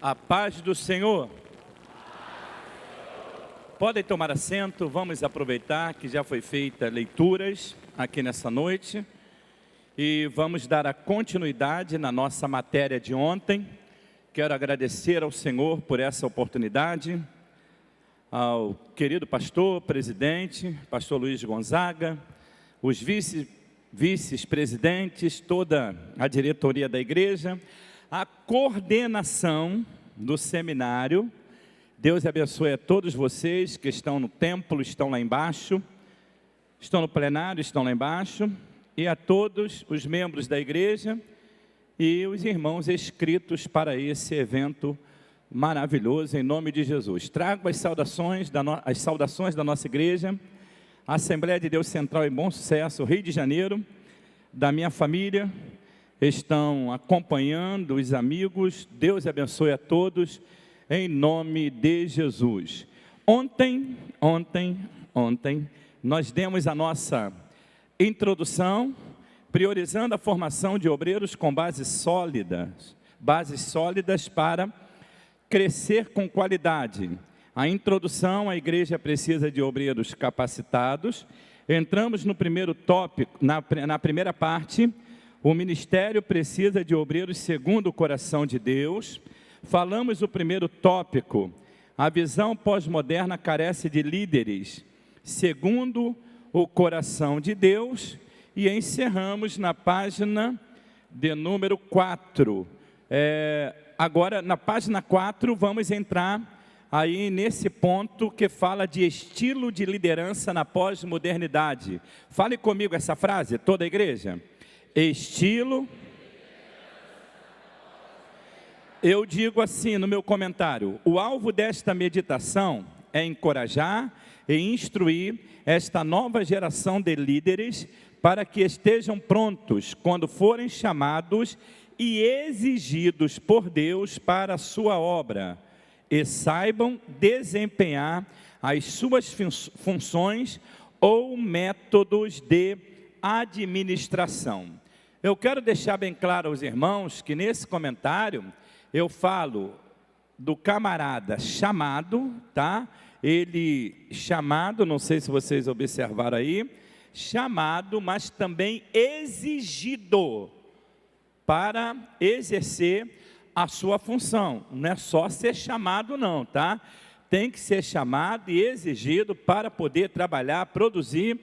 A paz do Senhor. Podem tomar assento, vamos aproveitar que já foi feita leituras aqui nessa noite e vamos dar a continuidade na nossa matéria de ontem. Quero agradecer ao Senhor por essa oportunidade, ao querido pastor, presidente, pastor Luiz Gonzaga, os vice-presidentes, toda a diretoria da igreja, a coordenação do seminário. Deus abençoe a todos vocês que estão no templo, estão lá embaixo, estão no plenário, estão lá embaixo, e a todos os membros da igreja e os irmãos inscritos para esse evento maravilhoso, em nome de Jesus. Trago as saudações da nossa igreja, Assembleia de Deus Central em Bom Sucesso, Rio de Janeiro, da minha família, estão acompanhando os amigos. Deus abençoe a todos, em nome de Jesus. Ontem, nós demos a nossa introdução, priorizando a formação de obreiros com bases sólidas para crescer com qualidade. A introdução, a igreja precisa de obreiros capacitados. Entramos no primeiro tópico, na primeira parte, o ministério precisa de obreiros segundo o coração de Deus. Falamos o primeiro tópico, a visão pós-moderna carece de líderes segundo o coração de Deus, e encerramos na página de número 4. Agora, na página 4, vamos entrar aí nesse ponto que fala de estilo de liderança na pós-modernidade. Fale comigo essa frase, toda a igreja. Estilo. Eu digo assim no meu comentário: o alvo desta meditação é encorajar e instruir esta nova geração de líderes para que estejam prontos quando forem chamados e exigidos por Deus para a sua obra, e saibam desempenhar as suas funções ou métodos de administração. Eu quero deixar bem claro aos irmãos que nesse comentário eu falo do camarada chamado, tá? Ele chamado, não sei se vocês observaram aí, chamado, mas também exigido para exercer a sua função. Não é só ser chamado não, tá? Tem que ser chamado e exigido para poder trabalhar, produzir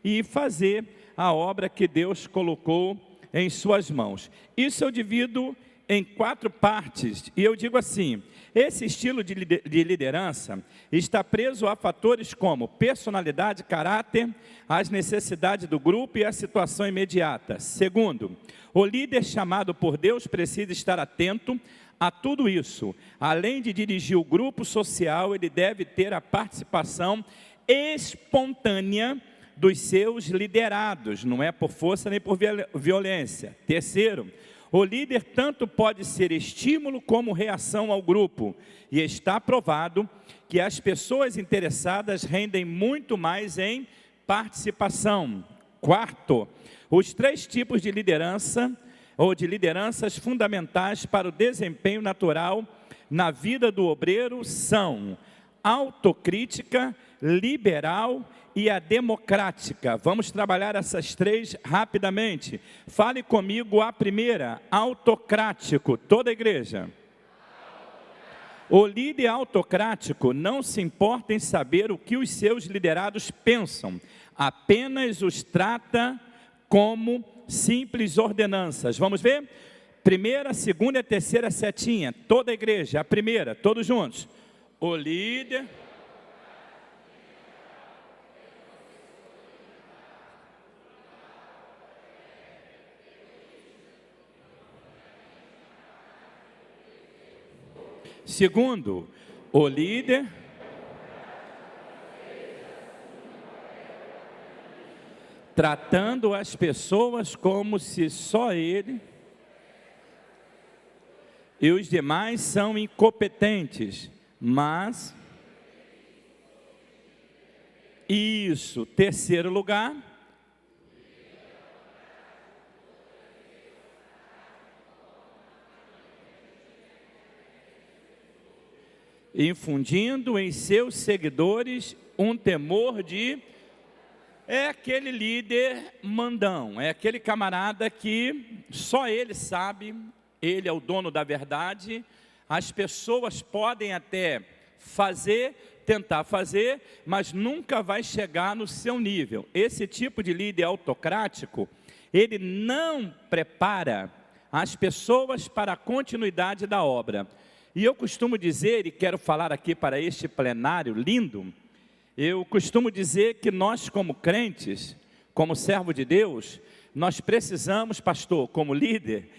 e fazer a obra que Deus colocou em suas mãos. Isso eu divido em 4 partes, e eu digo assim: esse estilo de liderança está preso a fatores como personalidade, caráter, as necessidades do grupo e a situação imediata. Segundo, o líder chamado por Deus precisa estar atento a tudo isso. Além de dirigir o grupo social, ele deve ter a participação espontânea dos seus liderados, não é por força nem por violência. Terceiro, o líder tanto pode ser estímulo como reação ao grupo, e está provado que as pessoas interessadas rendem muito mais em participação. Quarto, os 3 tipos de liderança ou de lideranças fundamentais para o desempenho natural na vida do obreiro são autocrítica, liberal e a democrática. Vamos trabalhar essas 3 rapidamente. Fale comigo a primeira, autocrático, toda a igreja. O líder autocrático não se importa em saber o que os seus liderados pensam, apenas os trata como simples ordenanças. Vamos ver? Primeira, segunda e terceira setinha, toda a igreja. A primeira, todos juntos. O líder... Segundo, o líder tratando as pessoas como se só ele e os demais são incompetentes, mas isso. Terceiro lugar, infundindo em seus seguidores um temor de... É aquele líder mandão, é aquele camarada que só ele sabe, ele é o dono da verdade. As pessoas podem até tentar fazer, mas nunca vai chegar no seu nível. Esse tipo de líder autocrático, ele não prepara as pessoas para a continuidade da obra. E eu costumo dizer, e quero falar aqui para este plenário lindo, eu costumo dizer que nós como crentes, como servo de Deus, nós precisamos, pastor, como líder,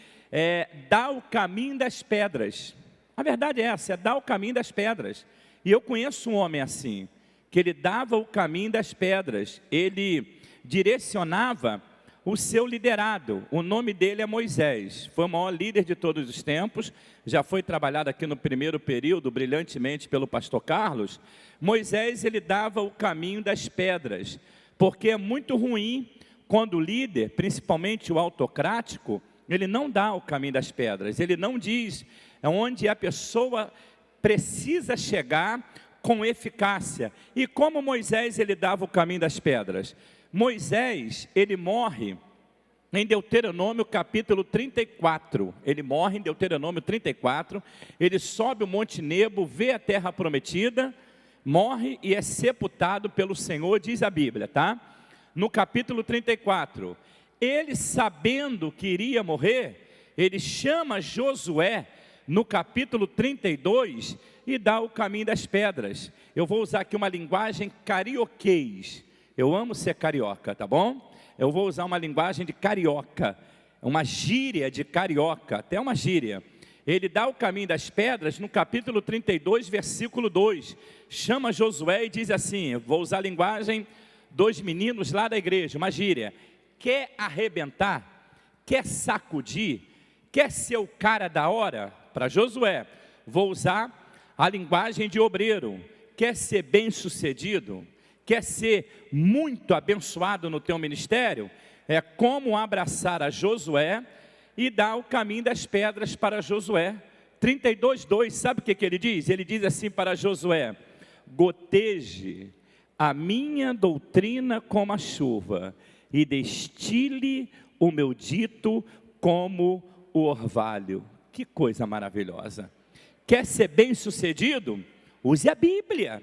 dar o caminho das pedras. A verdade é essa, é dar o caminho das pedras. E eu conheço um homem assim, que ele dava o caminho das pedras, ele direcionava o seu liderado. O nome dele é Moisés, foi o maior líder de todos os tempos, já foi trabalhado aqui no primeiro período, brilhantemente pelo pastor Carlos. Moisés, ele dava o caminho das pedras, porque é muito ruim quando o líder, principalmente o autocrático, ele não dá o caminho das pedras, ele não diz onde a pessoa precisa chegar com eficácia. E como Moisés, ele dava o caminho das pedras? Moisés, ele morre em Deuteronômio capítulo 34, ele morre em Deuteronômio 34, ele sobe o Monte Nebo, vê a terra prometida, morre e é sepultado pelo Senhor, diz a Bíblia, tá? No capítulo 34, ele sabendo que iria morrer, ele chama Josué, no capítulo 32, e dá o caminho das pedras. Eu vou usar aqui uma linguagem carioquês. Eu amo ser carioca, tá bom? Eu vou usar uma linguagem de carioca, uma gíria de carioca, até uma gíria. Ele dá o caminho das pedras no capítulo 32, versículo 2. Chama Josué e diz assim, eu vou usar a linguagem dos meninos lá da igreja, uma gíria. Quer arrebentar? Quer sacudir? Quer ser o cara da hora? Para Josué, vou usar a linguagem de obreiro. Quer ser bem sucedido? Quer ser muito abençoado no teu ministério? É como abraçar a Josué e dar o caminho das pedras para Josué. 32:2, sabe o que ele diz? Ele diz assim para Josué: goteje a minha doutrina como a chuva e destile o meu dito como o orvalho. Que coisa maravilhosa. Quer ser bem sucedido? Use a Bíblia,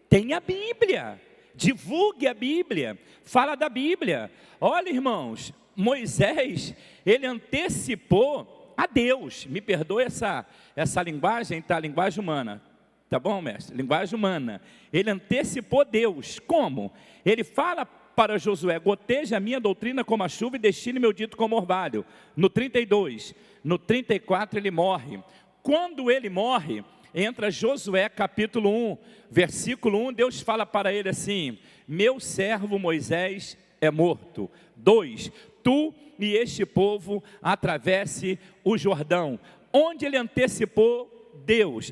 tenha a Bíblia, divulgue a Bíblia, fala da Bíblia. Olha, irmãos, Moisés, ele antecipou a Deus. Me perdoe essa linguagem, tá? Linguagem humana, tá bom, mestre? Linguagem humana. Ele antecipou Deus. Como? Ele fala para Josué: goteja a minha doutrina como a chuva e destile meu dito como orvalho. No 32, no 34 ele morre. Quando ele morre, entra Josué capítulo 1, versículo 1, Deus fala para ele assim: meu servo Moisés é morto. 2, tu e este povo atravesse o Jordão. Onde ele antecipou Deus,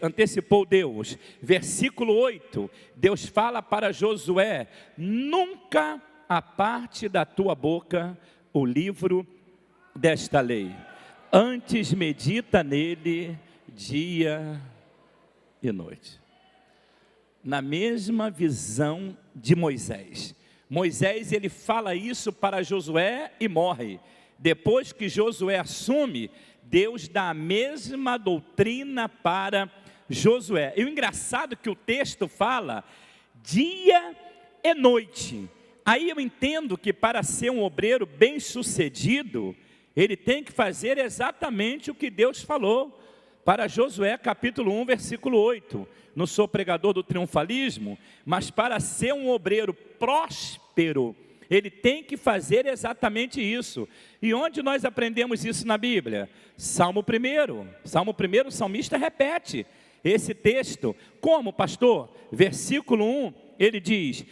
versículo 8, Deus fala para Josué: nunca aparte da tua boca o livro desta lei, antes medita nele dia e noite. Na mesma visão de Moisés, ele fala isso para Josué e morre. Depois que Josué assume, Deus dá a mesma doutrina para Josué. E o engraçado é que o texto fala dia e noite. Aí eu entendo que para ser um obreiro bem sucedido, ele tem que fazer exatamente o que Deus falou para Josué capítulo 1, versículo 8. Não sou pregador do triunfalismo, mas para ser um obreiro próspero, ele tem que fazer exatamente isso. E onde nós aprendemos isso na Bíblia? Salmo 1, o salmista repete esse texto. Como, pastor? Versículo 1, ele diz: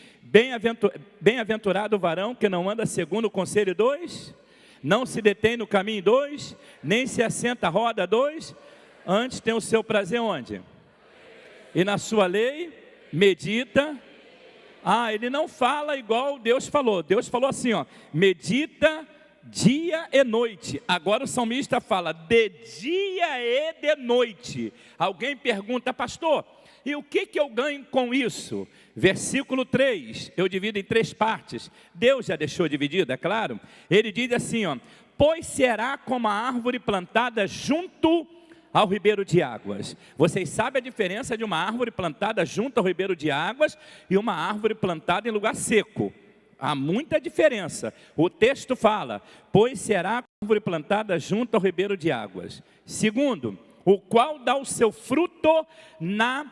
bem-aventurado o varão que não anda segundo o conselho 2, não se detém no caminho 2, nem se assenta à roda 2, antes tem o seu prazer onde? E na sua lei medita. Ele não fala igual Deus falou. Deus falou assim, ó, medita dia e noite. Agora o salmista fala de dia e de noite. Alguém pergunta: pastor, E o que eu ganho com isso? Versículo 3, eu divido em 3 partes. Deus já deixou dividido, é claro. Ele diz assim, ó: pois será como a árvore plantada junto ao ribeiro de águas. Vocês sabem a diferença de uma árvore plantada junto ao ribeiro de águas e uma árvore plantada em lugar seco. Há muita diferença. O texto fala: pois será como a árvore plantada junto ao ribeiro de águas. Segundo, o qual dá o seu fruto na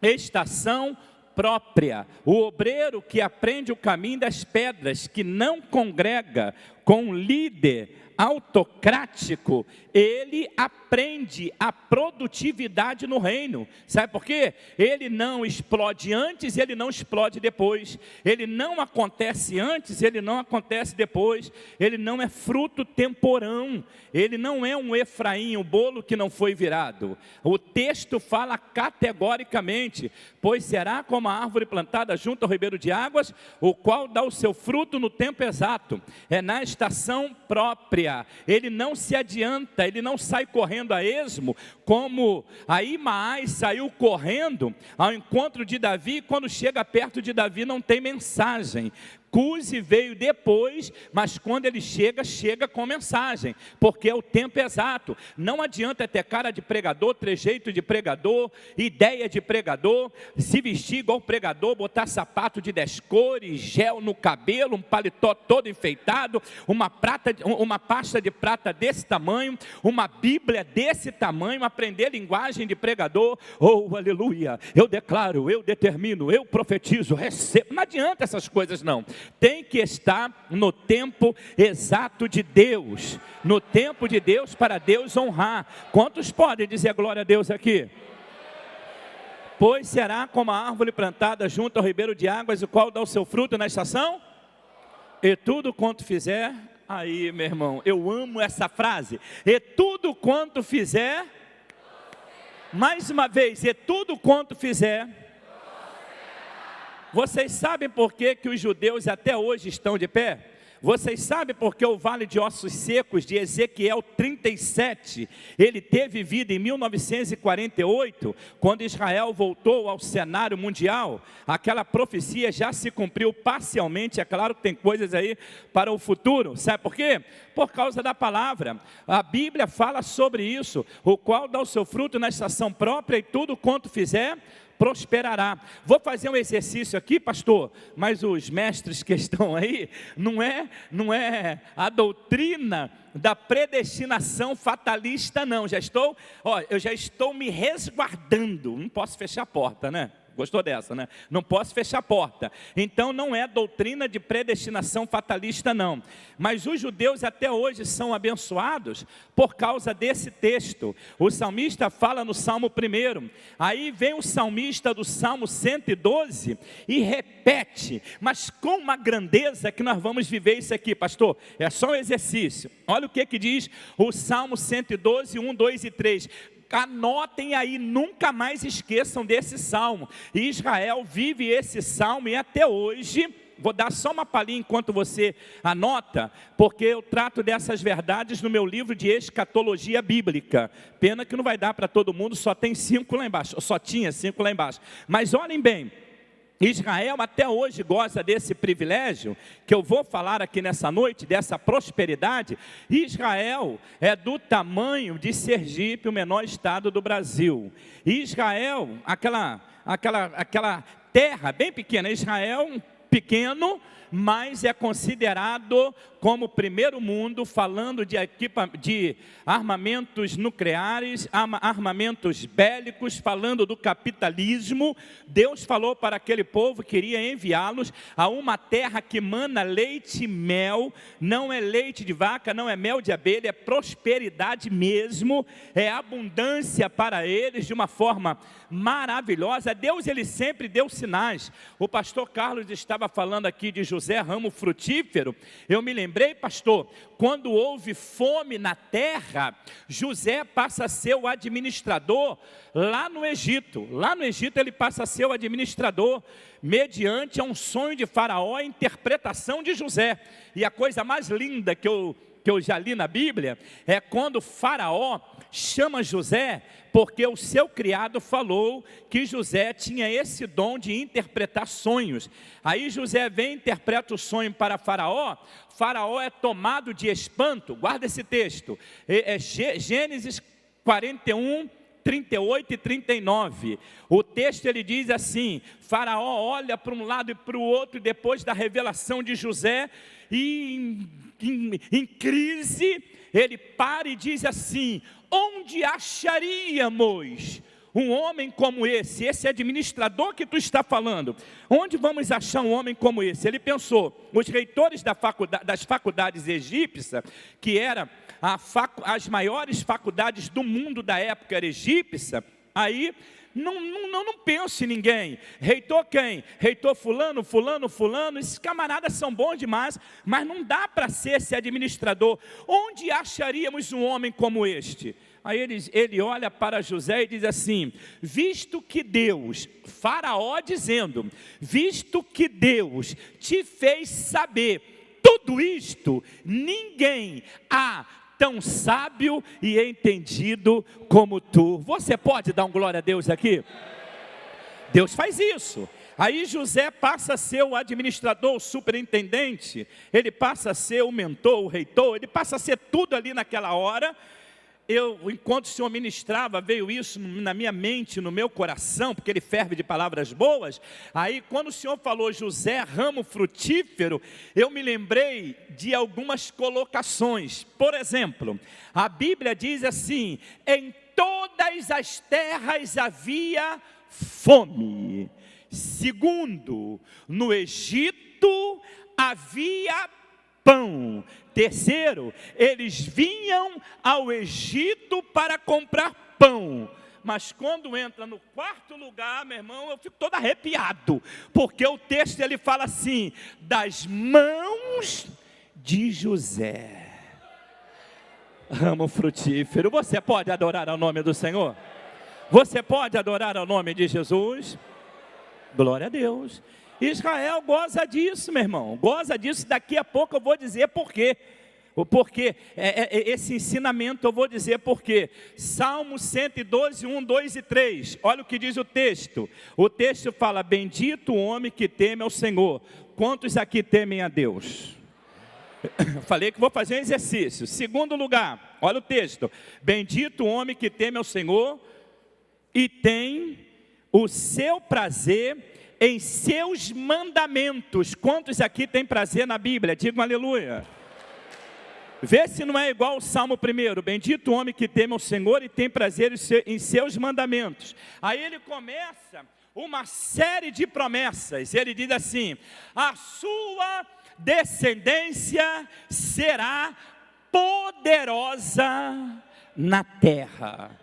estação própria. O obreiro que aprende o caminho das pedras, que não congrega com um líder autocrático, ele aprende a produtividade no reino. Sabe por quê? Ele não explode antes, ele não explode depois. Ele não acontece antes, ele não acontece depois. Ele não é fruto temporão. Ele não é um Efraim, um bolo que não foi virado. O texto fala categoricamente: pois será como a árvore plantada junto ao ribeiro de águas, o qual dá o seu fruto no tempo exato. É na estação própria. Ele não se adianta, ele não sai correndo a esmo, como Ahimaás saiu correndo ao encontro de Davi. Quando chega perto de Davi não tem mensagem. Cusi veio depois, mas quando ele chega, chega com mensagem, porque é o tempo exato. Não adianta ter cara de pregador, trejeito de pregador, ideia de pregador, se vestir igual pregador, botar sapato de 10 cores, gel no cabelo, um paletó todo enfeitado, uma pasta de prata desse tamanho, uma Bíblia desse tamanho, aprender linguagem de pregador. Oh, aleluia, eu declaro, eu determino, eu profetizo, recebo. Não adianta essas coisas não. Tem que estar no tempo exato de Deus, no tempo de Deus, para Deus honrar. Quantos podem dizer glória a Deus aqui? Pois será como a árvore plantada junto ao ribeiro de águas, o qual dá o seu fruto na estação, e tudo quanto fizer. Aí, meu irmão, eu amo essa frase: e tudo quanto fizer, mais uma vez, e tudo quanto fizer. Vocês sabem por que os judeus até hoje estão de pé? Vocês sabem por que o Vale de Ossos Secos de Ezequiel 37, ele teve vida em 1948, quando Israel voltou ao cenário mundial? Aquela profecia já se cumpriu parcialmente, é claro que tem coisas aí para o futuro. Sabe por quê? Por causa da palavra. A Bíblia fala sobre isso: o qual dá o seu fruto na estação própria, e tudo quanto fizer prosperará. Vou fazer um exercício aqui, pastor, mas os mestres que estão aí, não é a doutrina da predestinação fatalista não. Eu já estou me resguardando. Não posso fechar a porta, né? Gostou dessa, né? Não posso fechar a porta. Então não é doutrina de predestinação fatalista não. Mas os judeus até hoje são abençoados por causa desse texto. O salmista fala no Salmo 1. Aí vem o salmista do Salmo 112 e repete, mas com uma grandeza que nós vamos viver isso aqui, pastor. É só um exercício. Olha o que diz o Salmo 112, 1, 2 e 3. Anotem aí, nunca mais esqueçam desse salmo. Israel vive esse salmo e até hoje, vou dar só uma palhinha enquanto você anota, porque eu trato dessas verdades no meu livro de escatologia bíblica. Pena que não vai dar para todo mundo, só tem 5 lá embaixo, só tinha 5 lá embaixo. Mas olhem bem, Israel até hoje goza desse privilégio, que eu vou falar aqui nessa noite, dessa prosperidade. Israel é do tamanho de Sergipe, o menor estado do Brasil. Israel, aquela terra bem pequena, Israel pequeno, mas é considerado como primeiro mundo, falando de armamentos nucleares, armamentos bélicos, falando do capitalismo. Deus falou para aquele povo que iria enviá-los a uma terra que mana leite e mel, não é leite de vaca, não é mel de abelha, é prosperidade mesmo, é abundância para eles de uma forma maravilhosa. Deus, ele sempre deu sinais. O pastor Carlos estava falando aqui de José, ramo frutífero. Eu me lembrei, pastor, quando houve fome na terra, José passa a ser o administrador lá no Egito. Lá no Egito ele passa a ser o administrador, mediante um sonho de Faraó, a interpretação de José. E a coisa mais linda que eu que eu já li na Bíblia, é quando Faraó chama José, porque o seu criado falou que José tinha esse dom de interpretar sonhos. Aí José vem e interpreta o sonho para Faraó. Faraó é tomado de espanto. Guarda esse texto, Gênesis 41, 38 e 39, o texto ele diz assim: Faraó olha para um lado e para o outro, depois da revelação de José, e em crise, ele para e diz assim: onde acharíamos um homem como esse administrador que tu está falando? Onde vamos achar um homem como esse? Ele pensou, os reitores das faculdades egípcias, que eram as maiores faculdades do mundo da época era egípcia, aí não penso em ninguém. Reitor quem? Reitor fulano, esses camaradas são bons demais, mas não dá para ser esse administrador. Onde acharíamos um homem como este? Aí ele olha para José e diz assim: visto que Deus, Faraó dizendo, visto que Deus te fez saber tudo isto, ninguém há tão sábio e entendido como tu. Você pode dar um glória a Deus aqui? Deus faz isso. Aí José passa a ser o administrador, o superintendente, ele passa a ser o mentor, o reitor, ele passa a ser tudo ali naquela hora. Enquanto o Senhor ministrava, veio isso na minha mente, no meu coração, porque ele ferve de palavras boas. Aí quando o Senhor falou José, ramo frutífero, eu me lembrei de algumas colocações. Por exemplo, a Bíblia diz assim: em todas as terras havia fome. Segundo, no Egito havia pão. Terceiro, eles vinham ao Egito para comprar pão. Mas quando entra no quarto lugar, meu irmão, eu fico todo arrepiado, porque o texto ele fala assim: das mãos de José. Ramo frutífero. Você pode adorar ao nome do Senhor? Você pode adorar ao nome de Jesus? Glória a Deus. Israel goza disso, meu irmão, goza disso. Daqui a pouco eu vou dizer por quê. Porque esse ensinamento eu vou dizer por quê. Salmo 112, 1, 2 e 3, olha o que diz o texto. O texto fala: bendito o homem que teme ao Senhor. Quantos aqui temem a Deus? Falei que vou fazer um exercício. Segundo lugar, olha o texto: bendito o homem que teme ao Senhor e tem o seu prazer em seus mandamentos. Quantos aqui têm prazer na Bíblia? Digam aleluia. Vê se não é igual o Salmo 1. Bendito o homem que teme ao Senhor e tem prazer em seus mandamentos. Aí ele começa uma série de promessas. Ele diz assim: a sua descendência será poderosa na terra.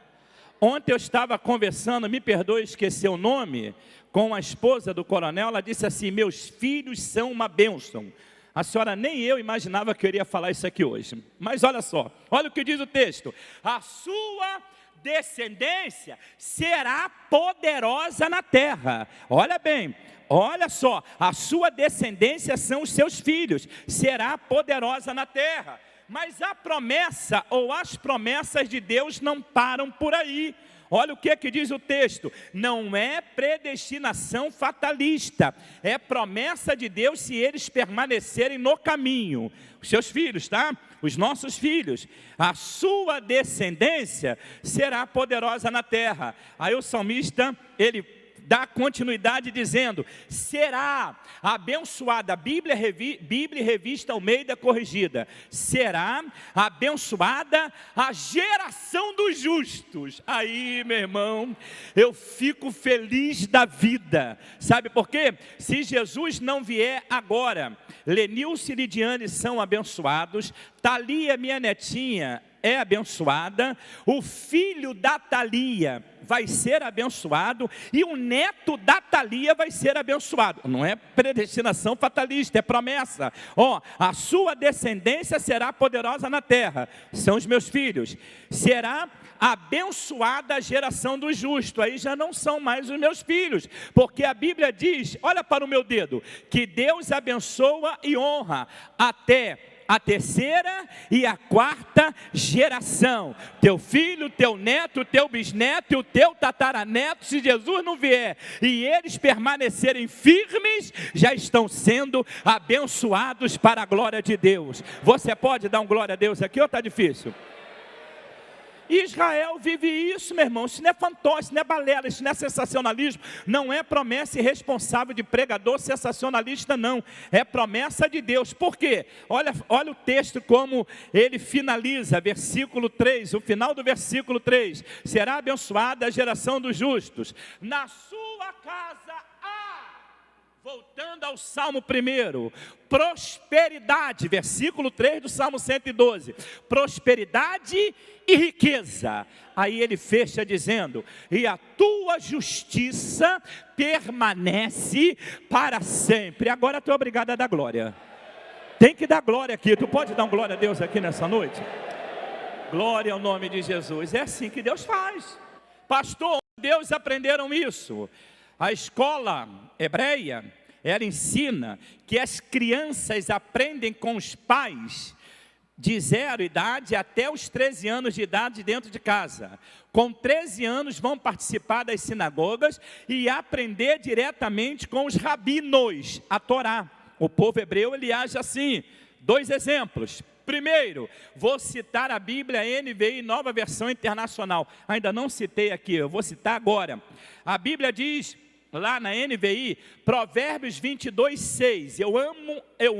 Ontem eu estava conversando, me perdoe esquecer o nome, com a esposa do coronel. Ela disse assim: meus filhos são uma bênção. A senhora, nem eu imaginava que eu iria falar isso aqui hoje. Mas olha só, olha o que diz o texto: a sua descendência será poderosa na terra. Olha bem, olha só, a sua descendência são os seus filhos, será poderosa na terra. Mas a promessa ou as promessas de Deus não param por aí. Olha o que diz o texto: não é predestinação fatalista, é promessa de Deus se eles permanecerem no caminho. Os seus filhos, tá? Os nossos filhos, a sua descendência será poderosa na terra. Aí o salmista, ele dá continuidade dizendo: será abençoada, Bíblia Revista Almeida Corrigida, será abençoada a geração dos justos. Aí, meu irmão, eu fico feliz da vida. Sabe por quê? Se Jesus não vier agora, Lenilce e Lidiane são abençoados, Thalia, minha netinha, é abençoada, o filho da Thalia vai ser abençoado e o neto da Thalia vai ser abençoado. Não é predestinação fatalista, é promessa. A sua descendência será poderosa na terra, são os meus filhos. Será abençoada a geração do justo. Aí já não são mais os meus filhos, porque a Bíblia diz, olha para o meu dedo, que Deus abençoa e honra até a terceira e a quarta geração. Teu filho, teu neto, teu bisneto e o teu tataraneto, se Jesus não vier e eles permanecerem firmes, já estão sendo abençoados para a glória de Deus. Você pode dar um glória a Deus aqui ou está difícil? Israel vive isso, meu irmão. Isso não é fantoche, isso não é balela, isso não é sensacionalismo. Não é promessa irresponsável de pregador sensacionalista, não. É promessa de Deus. Por quê? Olha o texto como ele finaliza, versículo 3, o final do versículo 3. Será abençoada a geração dos justos. Na sua casa há, voltando ao Salmo 1, prosperidade, versículo 3 do Salmo 112. Prosperidade e riqueza. Aí ele fecha dizendo: e a tua justiça permanece para sempre. Agora tu é obrigado a dar glória. Tem que dar glória aqui. Tu pode dar um glória a Deus aqui nessa noite? Glória ao nome de Jesus. É assim que Deus faz. Pastor, Deus aprenderam isso. A escola hebreia, ela ensina que as crianças aprendem com os pais de 0 idade até os 13 anos de idade dentro de casa. Com 13 anos vão participar das sinagogas e aprender diretamente com os rabinos, a Torá. O povo hebreu, ele age assim. 2 exemplos. Primeiro, vou citar a Bíblia NVI, Nova Versão Internacional. Ainda não citei aqui, eu vou citar agora. A Bíblia diz, lá na NVI, Provérbios 22, 6. Eu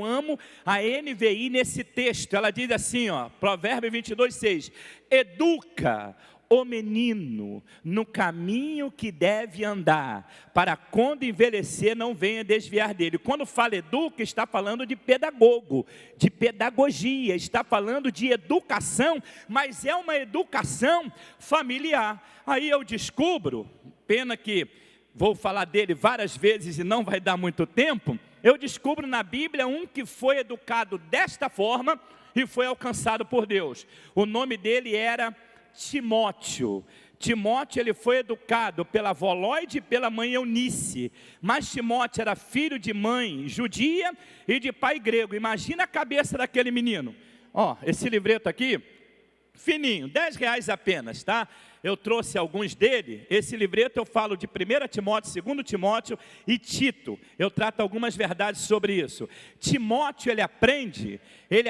amo a NVI nesse texto. Ela diz assim, ó, Provérbios 22, 6. Educa o menino no caminho que deve andar, para quando envelhecer não venha desviar dele. Quando fala educa, está falando de pedagogo, de pedagogia, está falando de educação, mas é uma educação familiar. Aí eu descubro, pena que vou falar dele várias vezes e não vai dar muito tempo, eu descubro na Bíblia um que foi educado desta forma e foi alcançado por Deus. O nome dele era Timóteo. Timóteo, ele foi educado pela avó Lóide e pela mãe Eunice, mas Timóteo era filho de mãe judia e de pai grego. Imagina a cabeça daquele menino. Ó, esse livreto aqui, fininho, R$10 apenas, tá? Eu trouxe alguns dele. Esse livreto eu falo de 1 Timóteo, 2 Timóteo e Tito. Eu trato algumas verdades sobre isso. Timóteo, ele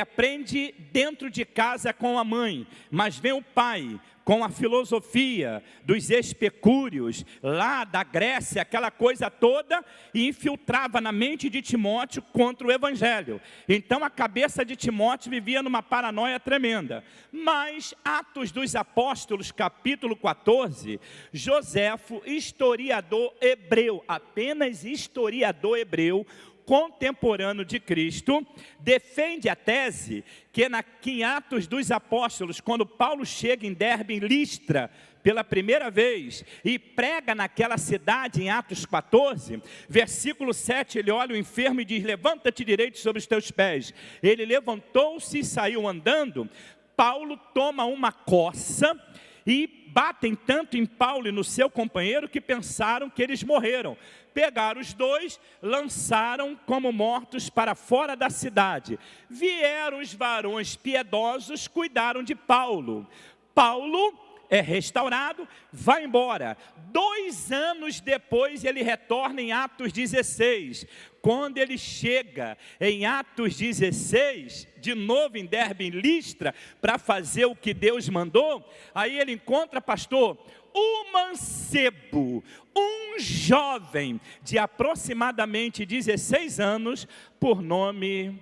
aprende dentro de casa com a mãe, mas vem o pai com a filosofia dos especúrios, lá da Grécia, aquela coisa toda, e infiltrava na mente de Timóteo contra o Evangelho. Então a cabeça de Timóteo vivia numa paranoia tremenda. Mas Atos dos Apóstolos, capítulo 14, Joséfo, historiador hebreu, apenas historiador hebreu, contemporâneo de Cristo, defende a tese que em Atos dos Apóstolos, quando Paulo chega em Derbe, em Listra, pela primeira vez, e prega naquela cidade em Atos 14, versículo 7, ele olha o enfermo e diz: levanta-te direito sobre os teus pés. Ele levantou-se e saiu andando. Paulo toma uma coça e batem tanto em Paulo e no seu companheiro que pensaram que eles morreram. Pegaram os dois, lançaram como mortos para fora da cidade. Vieram os varões piedosos, cuidaram de Paulo. Paulo é restaurado, vai embora. 2 anos depois ele retorna em Atos 16. Quando ele chega em Atos 16, de novo em Derbe, em Listra, para fazer o que Deus mandou, aí ele encontra, pastor, um mancebo, um jovem de aproximadamente 16 anos, por nome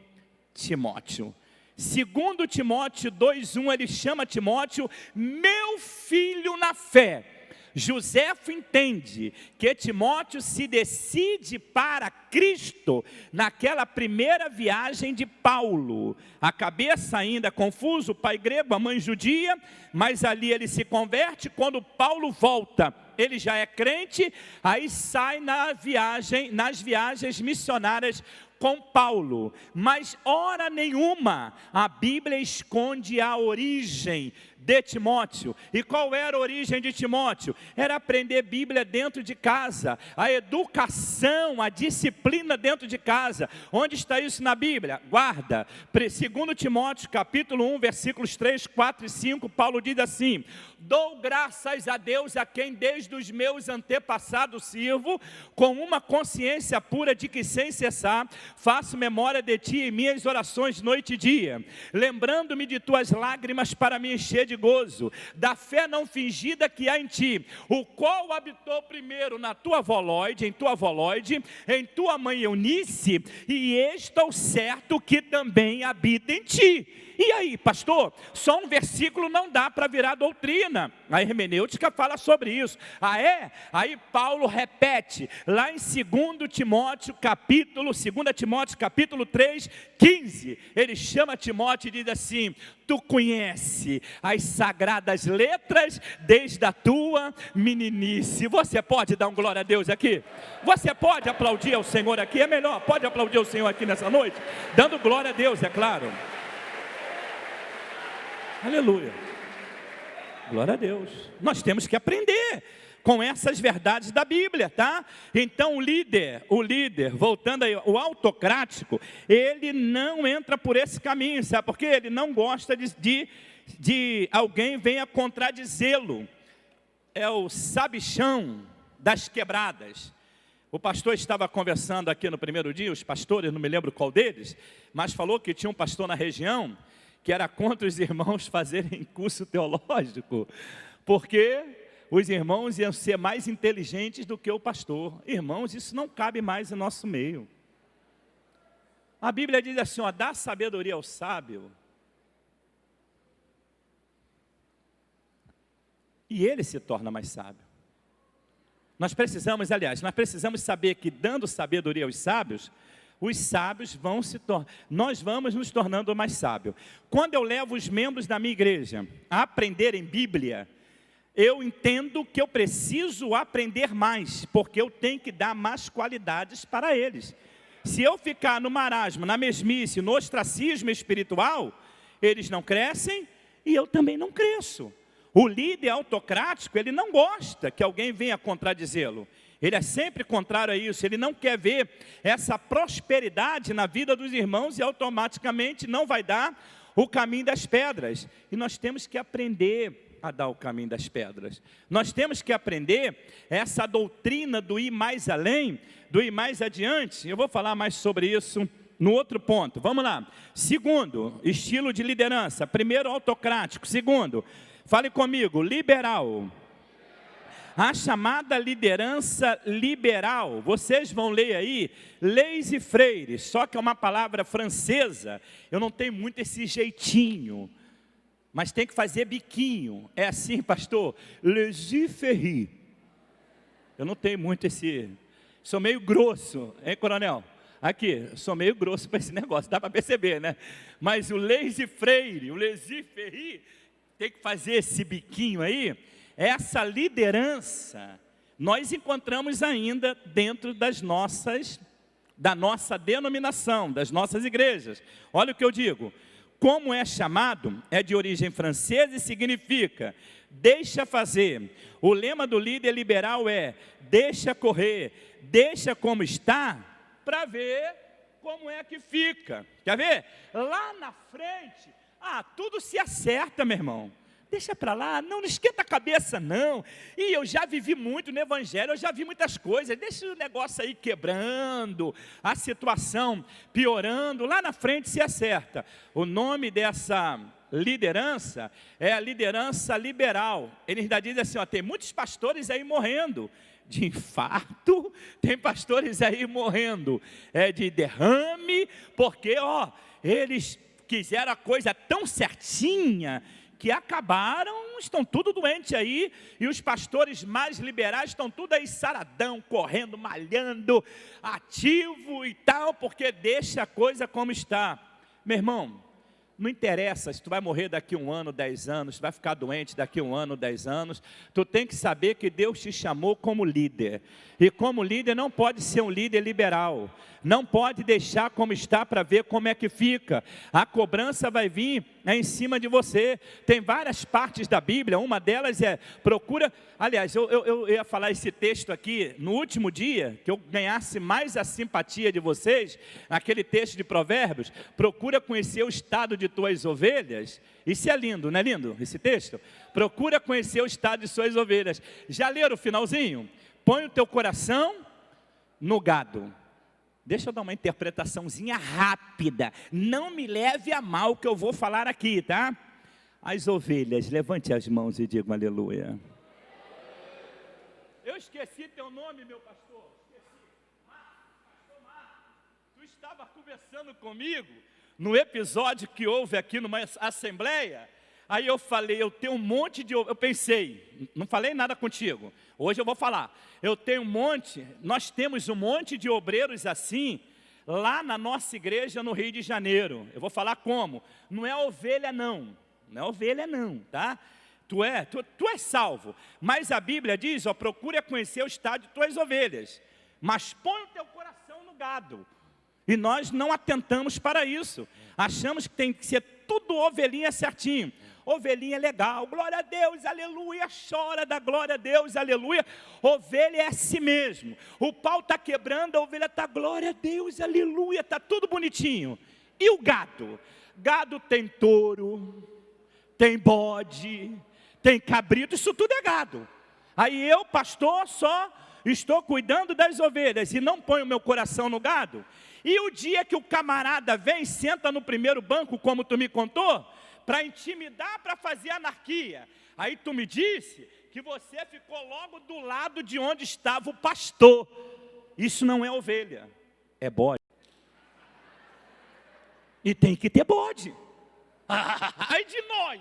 Timóteo. Segundo Timóteo 2:1, ele chama Timóteo meu filho na fé. Joséfo entende que Timóteo se decide para Cristo naquela primeira viagem de Paulo. A cabeça ainda confusa, o pai grego, a mãe judia, mas ali ele se converte. Quando Paulo volta, ele já é crente, aí sai nas viagens missionárias com Paulo, mas hora nenhuma a Bíblia esconde a origem de Timóteo. E qual era a origem de Timóteo? Era aprender Bíblia dentro de casa, a educação, a disciplina dentro de casa. Onde está isso na Bíblia? Guarda, 2 Timóteo capítulo 1, versículos 3, 4 e 5, Paulo diz assim: dou graças a Deus, a quem desde os meus antepassados sirvo, com uma consciência pura de que sem cessar faço memória de ti em minhas orações noite e dia, lembrando-me de tuas lágrimas para me encher de gozo, da fé não fingida que há em ti, o qual habitou primeiro na tua avoloide, em tua mãe Eunice, e estou certo que também habita em ti. E aí, pastor, só um versículo não dá para virar doutrina. A hermenêutica fala sobre isso. Ah, é? Aí Paulo repete, lá em 2 Timóteo capítulo 3, 15. Ele chama Timóteo e diz assim: tu conhece as sagradas letras desde a tua meninice. Você pode dar um glória a Deus aqui? Você pode aplaudir ao Senhor aqui? É melhor, pode aplaudir ao Senhor aqui nessa noite? Dando glória a Deus, é claro. Aleluia, glória a Deus. Nós temos que aprender com essas verdades da Bíblia, tá? Então o líder, voltando aí, o autocrático, ele não entra por esse caminho, sabe por quê? Ele não gosta de alguém venha contradizê-lo. É o sabichão das quebradas. O pastor estava conversando aqui no primeiro dia, os pastores, não me lembro qual deles, mas falou que tinha um pastor na região que era contra os irmãos fazerem curso teológico, porque os irmãos iam ser mais inteligentes do que o pastor. Irmãos, isso não cabe mais em nosso meio. A Bíblia diz assim, ó, dá sabedoria ao sábio, e ele se torna mais sábio. Nós precisamos saber que dando sabedoria aos sábios, os sábios nós vamos nos tornando mais sábios. Quando eu levo os membros da minha igreja a aprenderem Bíblia, eu entendo que eu preciso aprender mais, porque eu tenho que dar mais qualidades para eles. Se eu ficar no marasmo, na mesmice, no ostracismo espiritual, eles não crescem e eu também não cresço. O líder autocrático, ele não gosta que alguém venha contradizê-lo. Ele é sempre contrário a isso, ele não quer ver essa prosperidade na vida dos irmãos e automaticamente não vai dar o caminho das pedras. E nós temos que aprender a dar o caminho das pedras. Nós temos que aprender essa doutrina do ir mais além, do ir mais adiante. Eu vou falar mais sobre isso no outro ponto. Vamos lá. Segundo, estilo de liderança. Primeiro, autocrático. Segundo, fale comigo, liberal. A chamada liderança liberal, vocês vão ler aí, laissez-faire, só que é uma palavra francesa, eu não tenho muito esse jeitinho, mas tem que fazer biquinho, é assim, pastor, laissez-faire, eu não tenho muito sou meio grosso, hein, coronel? Aqui, sou meio grosso para esse negócio, dá para perceber, né? Mas o laissez-faire, tem que fazer esse biquinho aí. Essa liderança, nós encontramos ainda dentro da nossa denominação, das nossas igrejas. Olha o que eu digo, como é chamado, é de origem francesa e significa, deixa fazer. O lema do líder liberal é, deixa correr, deixa como está, para ver como é que fica. Quer ver? Lá na frente, tudo se acerta, meu irmão. Deixa para lá, não esquenta a cabeça não, e eu já vivi muito no evangelho, eu já vi muitas coisas, deixa o negócio aí quebrando, a situação piorando, lá na frente se acerta. O nome dessa liderança é a liderança liberal. Ele ainda diz assim, ó, tem muitos pastores aí morrendo de infarto, tem pastores aí morrendo de derrame, porque eles quiseram a coisa tão certinha, que acabaram, estão tudo doentes aí, e os pastores mais liberais estão tudo aí saradão, correndo, malhando, ativo e tal, porque deixa a coisa como está. Meu irmão, Não interessa se tu vai morrer daqui 1 ano, 10 anos, tu vai ficar doente daqui 1 ano, 10 anos. Tu tem que saber que Deus te chamou como líder. E como líder não pode ser um líder liberal. Não pode deixar como está para ver como é que fica. A cobrança vai vir em cima de você. Tem várias partes da Bíblia, uma delas é procura... Aliás, eu ia falar esse texto aqui no último dia, que eu ganhasse mais a simpatia de vocês, aquele texto de Provérbios, procura conhecer o estado de tuas ovelhas. Isso é lindo, não é lindo esse texto? Procura conhecer o estado de suas ovelhas. Já leram o finalzinho? Põe o teu coração no gado. Deixa eu dar uma interpretaçãozinha rápida. Não me leve a mal o que eu vou falar aqui, tá? As ovelhas, levante as mãos e diga aleluia. Eu esqueci teu nome, meu pastor. Esqueci. Pastor Marcos, tu estava conversando comigo no episódio que houve aqui numa assembleia. Aí eu falei, eu tenho um monte de... Eu pensei, não falei nada contigo. Hoje eu vou falar. Eu tenho um monte, nós temos um monte de obreiros assim, lá na nossa igreja no Rio de Janeiro. Eu vou falar como. Não é ovelha não. Não é ovelha não, tá? Tu és salvo. Mas a Bíblia diz, ó, procure conhecer o estado de tuas ovelhas. Mas põe o teu coração no gado. E nós não atentamos para isso. Achamos que tem que ser tudo ovelhinha certinho. Ovelhinha é legal, glória a Deus, aleluia, chora da glória a Deus, aleluia. Ovelha é assim mesmo. O pau está quebrando, a ovelha está, glória a Deus, aleluia, está tudo bonitinho. E o gado? Gado tem touro, tem bode, tem cabrito, isso tudo é gado. Aí eu, pastor, só estou cuidando das ovelhas e não ponho o meu coração no gado. E o dia que o camarada vem, senta no primeiro banco, como tu me contou, para intimidar, para fazer anarquia. Aí tu me disse que você ficou logo do lado de onde estava o pastor. Isso não é ovelha, é bode. E tem que ter bode. Ai de nós.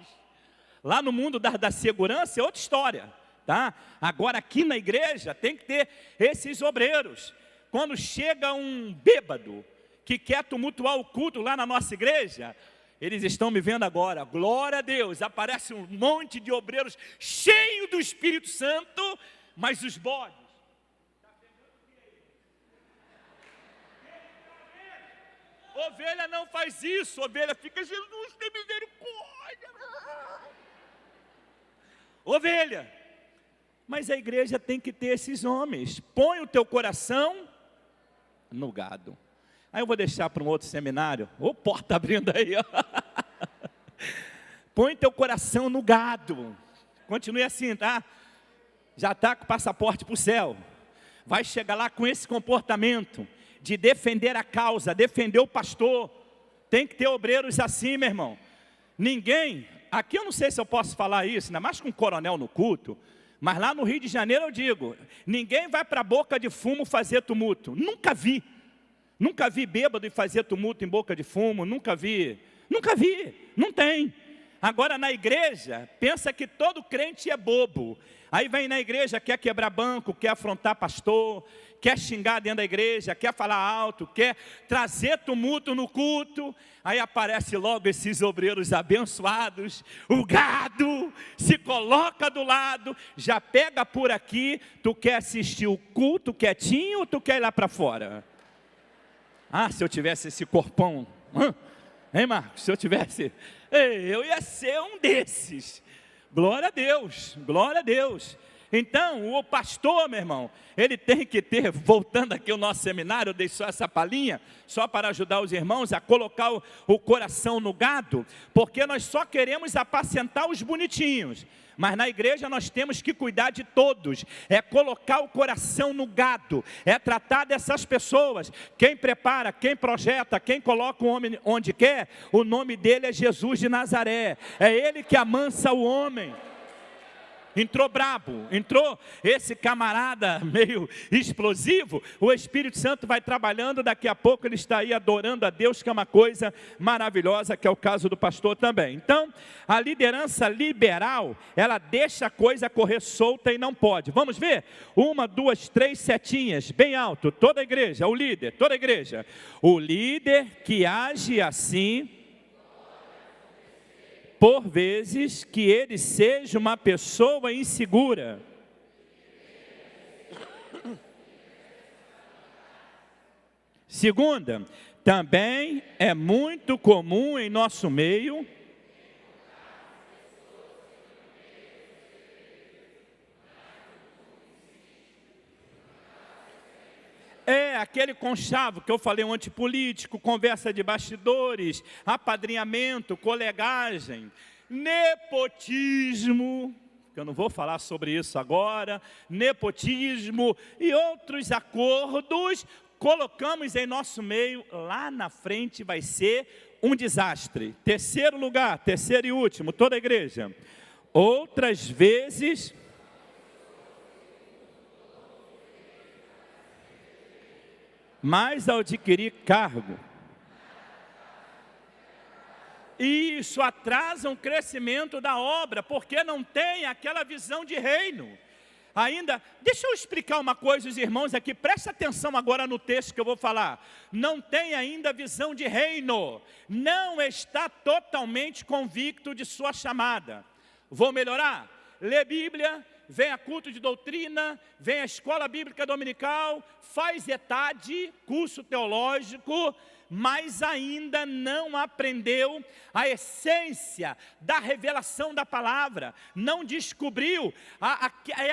Lá no mundo da segurança é outra história, tá? Agora aqui na igreja tem que ter esses obreiros. Quando chega um bêbado que quer tumultuar o culto lá na nossa igreja, eles estão me vendo agora, glória a Deus, aparece um monte de obreiros cheios do Espírito Santo, mas os bodes. Ovelha não faz isso, ovelha fica, Jesus tem misericórdia. Ovelha, mas a igreja tem que ter esses homens, põe o teu coração no gado. Aí eu vou deixar para um outro seminário. Ô, porta abrindo aí, ó. Põe teu coração no gado. Continue assim, tá? Já está com o passaporte para o céu. Vai chegar lá com esse comportamento de defender a causa, defender o pastor. Tem que ter obreiros assim, meu irmão. Ninguém, aqui eu não sei se eu posso falar isso, ainda mais com um coronel no culto, mas lá no Rio de Janeiro eu digo, ninguém vai para a boca de fumo fazer tumulto. Nunca vi. Nunca vi bêbado e fazer tumulto em boca de fumo, nunca vi, não tem. Agora na igreja, pensa que todo crente é bobo. Aí vem na igreja, quer quebrar banco, quer afrontar pastor, quer xingar dentro da igreja, quer falar alto, quer trazer tumulto no culto. Aí aparece logo esses obreiros abençoados, o gado se coloca do lado, já pega por aqui, tu quer assistir o culto quietinho ou tu quer ir lá para fora? Ah, se eu tivesse esse corpão, hein, Marcos? Se eu tivesse, eu ia ser um desses. Glória a Deus, glória a Deus. Então, o pastor, meu irmão, ele tem que ter, voltando aqui ao nosso seminário, eu dei só essa palhinha, só para ajudar os irmãos a colocar o coração no gado, porque nós só queremos apacentar os bonitinhos. Mas na igreja nós temos que cuidar de todos, é colocar o coração no gado, é tratar dessas pessoas. Quem prepara, quem projeta, quem coloca o homem onde quer, o nome dele é Jesus de Nazaré, é ele que amansa o homem. Entrou brabo, entrou esse camarada meio explosivo, o Espírito Santo vai trabalhando, daqui a pouco ele está aí adorando a Deus, que é uma coisa maravilhosa, que é o caso do pastor também. Então, a liderança liberal, ela deixa a coisa correr solta e não pode. Vamos ver? 1, 2, 3 setinhas, bem alto, toda a igreja, o líder, toda a igreja. O líder que age assim, por vezes, que ele seja uma pessoa insegura. Segunda, também é muito comum em nosso meio aquele conchavo que eu falei, um antipolítico, conversa de bastidores, apadrinhamento, colegagem, nepotismo, que eu não vou falar sobre isso agora, nepotismo e outros acordos, colocamos em nosso meio, lá na frente vai ser um desastre. Terceiro lugar, terceiro e último, toda a igreja. Outras vezes, mas ao adquirir cargo, isso atrasa o crescimento da obra, porque não tem aquela visão de reino. Ainda, deixa eu explicar uma coisa, os irmãos aqui, presta atenção agora no texto que eu vou falar. Não tem ainda visão de reino, não está totalmente convicto de sua chamada. Vou melhorar? Lê Bíblia, vem a culto de doutrina, vem a escola bíblica dominical, faz ETAD, curso teológico, mas ainda não aprendeu a essência da revelação da palavra, não descobriu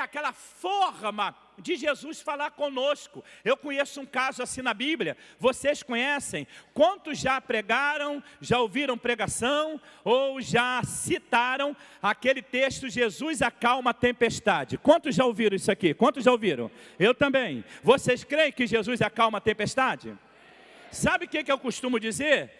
aquela forma de Jesus falar conosco. Eu conheço um caso assim na Bíblia, vocês conhecem? Quantos já pregaram, já ouviram pregação, ou já citaram aquele texto, Jesus acalma a tempestade? Quantos já ouviram isso aqui? Quantos já ouviram? Eu também. Vocês creem que Jesus acalma a tempestade? Sabe o que eu costumo dizer?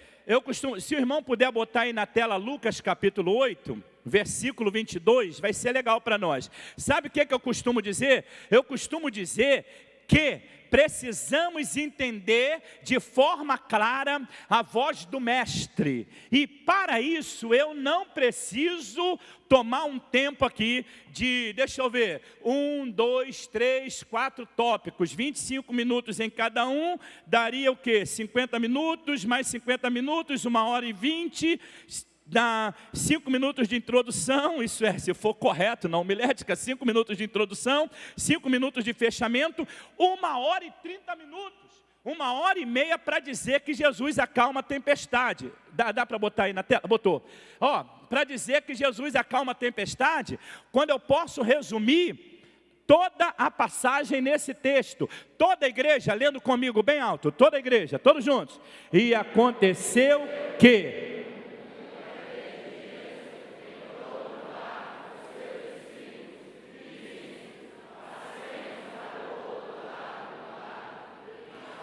Se o irmão puder botar aí na tela Lucas capítulo 8, versículo 22, vai ser legal para nós. Sabe o que eu costumo dizer? Eu costumo dizer que precisamos entender de forma clara a voz do mestre. E para isso eu não preciso tomar um tempo aqui de, deixa eu ver, 1, 2, 3, 4 tópicos, 25 minutos em cada um, daria o quê? 50 minutos, mais 50 minutos, 1h20, dá 5 minutos de introdução, isso é, se for correto, na homilética, 5 minutos de introdução, 5 minutos de fechamento, 1h30 minutos, 1h30 para dizer que Jesus acalma a tempestade. Dá para botar aí na tela? Botou. Ó, para dizer que Jesus acalma a tempestade, quando eu posso resumir toda a passagem nesse texto, toda a igreja, lendo comigo bem alto, toda a igreja, todos juntos. E aconteceu que...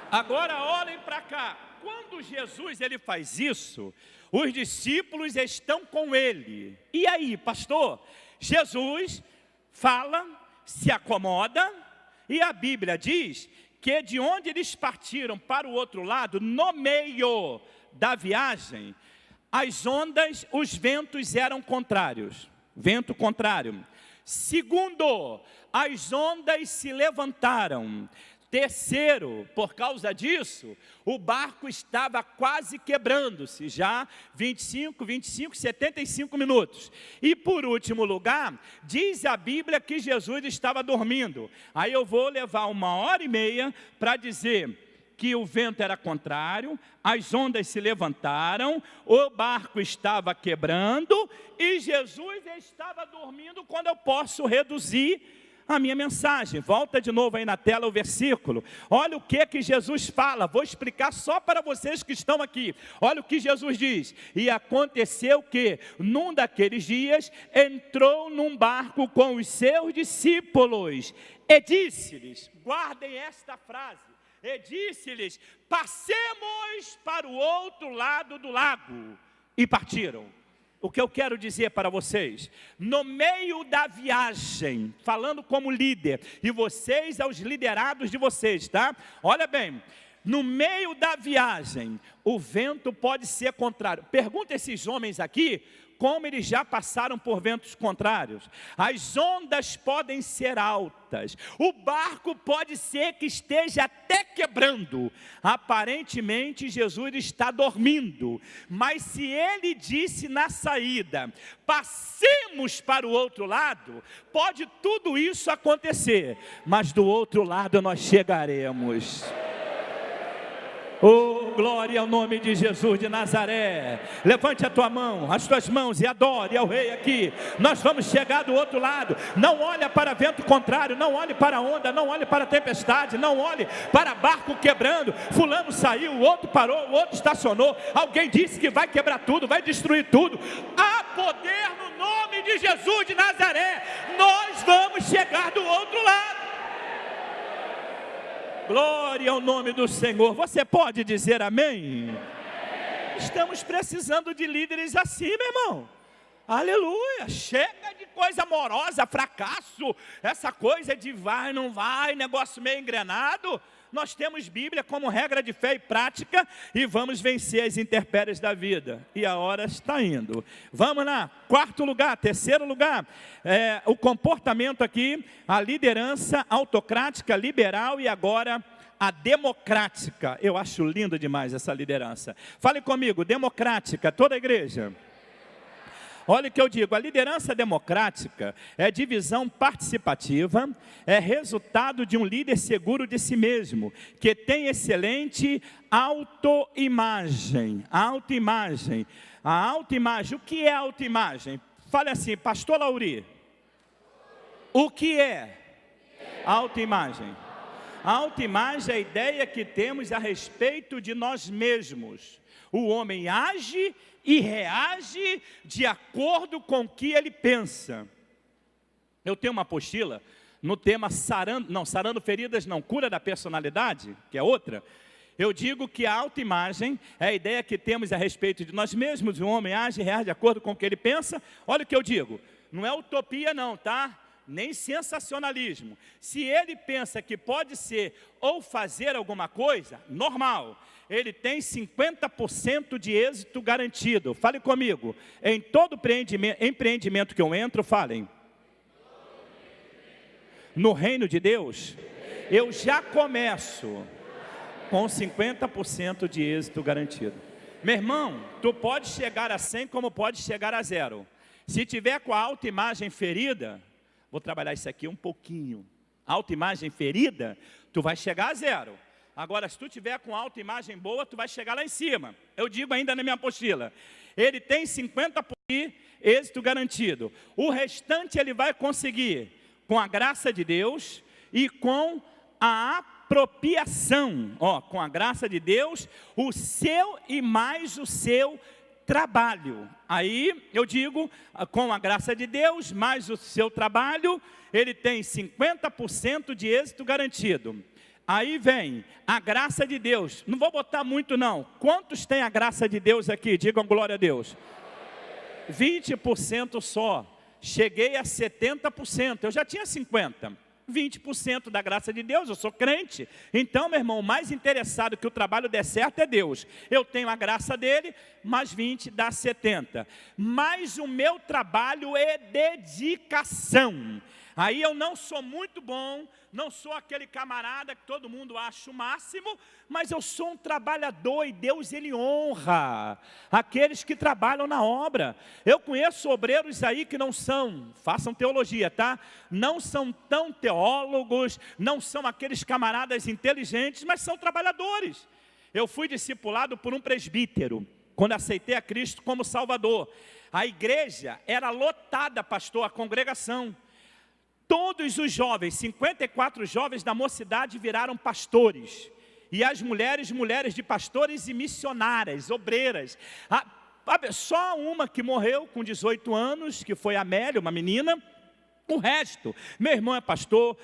Agora olhem para cá, quando Jesus ele faz isso, os discípulos estão com ele. E aí, pastor, Jesus fala, se acomoda, e a Bíblia diz que de onde eles partiram para o outro lado, no meio da viagem, as ondas, os ventos eram contrários, vento contrário. Segundo, as ondas se levantaram. Terceiro, por causa disso, o barco estava quase quebrando-se, já 75 minutos. E por último lugar, diz a Bíblia que Jesus estava dormindo. Aí eu vou levar 1h30 para dizer que o vento era contrário, as ondas se levantaram, o barco estava quebrando e Jesus estava dormindo. Quando eu posso reduzir a minha mensagem, volta de novo aí na tela o versículo, olha o que Jesus fala, vou explicar só para vocês que estão aqui, olha o que Jesus diz, e aconteceu que, num daqueles dias, entrou num barco com os seus discípulos, e disse-lhes, guardem esta frase, e disse-lhes, passemos para o outro lado do lago, e partiram. O que eu quero dizer para vocês, no meio da viagem, falando como líder, e vocês aos liderados de vocês, tá? Olha bem, No meio da viagem, o vento pode ser contrário. Pergunta esses homens aqui, como eles já passaram por ventos contrários. As ondas podem ser altas, o barco pode ser que esteja até quebrando. Aparentemente Jesus está dormindo, mas se ele disse na saída, passemos para o outro lado, pode tudo isso acontecer, mas do outro lado nós chegaremos. Oh, glória ao nome de Jesus de Nazaré. Levante a tua mão, as tuas mãos e adore ao rei aqui. Nós vamos chegar do outro lado. Não olhe para vento contrário, não olhe para a onda, não olhe para a tempestade, não olhe para barco quebrando. Fulano saiu, o outro parou, o outro estacionou. Alguém disse que vai quebrar tudo, vai destruir tudo. Há poder no nome de Jesus de Nazaré. Nós vamos chegar do outro lado. Glória ao nome do Senhor. Você pode dizer amém? Estamos precisando de líderes assim, meu irmão. Aleluia. Chega de coisa amorosa, fracasso. Essa coisa de vai, não vai, negócio meio engrenado. Nós temos Bíblia como regra de fé e prática e vamos vencer as intempéries da vida. E a hora está indo. Vamos lá, quarto lugar, terceiro lugar, o comportamento aqui, a liderança autocrática, liberal e agora a democrática. Eu acho lindo demais essa liderança. Fale comigo, democrática, toda a igreja. Olha o que eu digo, a liderança democrática é divisão participativa, é resultado de um líder seguro de si mesmo, que tem excelente autoimagem. Autoimagem. A autoimagem, o que é autoimagem? Fale assim, pastor Lauri, o que é autoimagem? A autoimagem é a ideia que temos a respeito de nós mesmos. O homem age e reage de acordo com o que ele pensa. Eu tenho uma apostila no tema sarando feridas não, cura da personalidade, que é outra. Eu digo que a autoimagem é a ideia que temos a respeito de nós mesmos. O homem age e reage de acordo com o que ele pensa. Olha o que eu digo, não é utopia não, tá? Nem sensacionalismo. Se ele pensa que pode ser ou fazer alguma coisa, normal. Ele tem 50% de êxito garantido. Fale comigo. Em todo empreendimento que eu entro, falem. No reino de Deus, eu já começo com 50% de êxito garantido. Meu irmão, tu pode chegar a 100 como pode chegar a 0. Se tiver com a autoimagem ferida, vou trabalhar isso aqui um pouquinho. Autoimagem ferida, tu vai chegar a 0. Agora, se tu tiver com autoimagem boa, tu vai chegar lá em cima. Eu digo ainda na minha apostila. Ele tem 50% de êxito garantido. O restante ele vai conseguir com a graça de Deus e com a apropriação. Com a graça de Deus, o seu e mais o seu trabalho. Aí eu digo, com a graça de Deus, mais o seu trabalho, ele tem 50% de êxito garantido. Aí vem a graça de Deus. Não vou botar muito não. Quantos tem a graça de Deus aqui? Digam glória a Deus. 20% só. Cheguei a 70%. Eu já tinha 50%. 20% da graça de Deus, eu sou crente. Então, meu irmão, o mais interessado que o trabalho der certo é Deus. Eu tenho a graça dele, mais 20 dá 70. Mas o meu trabalho é dedicação. Aí eu não sou muito bom, não sou aquele camarada que todo mundo acha o máximo, mas eu sou um trabalhador e Deus ele honra aqueles que trabalham na obra. Eu conheço obreiros aí que não são, façam teologia, tá? Não são tão teólogos, não são aqueles camaradas inteligentes, mas são trabalhadores. Eu fui discipulado por um presbítero, quando aceitei a Cristo como Salvador. A igreja era lotada, pastor, a congregação. Todos os jovens, 54 jovens da mocidade viraram pastores. E as mulheres de pastores e missionárias, obreiras. Só uma que morreu com 18 anos, que foi a Amélia, uma menina. O resto, meu irmão é pastor,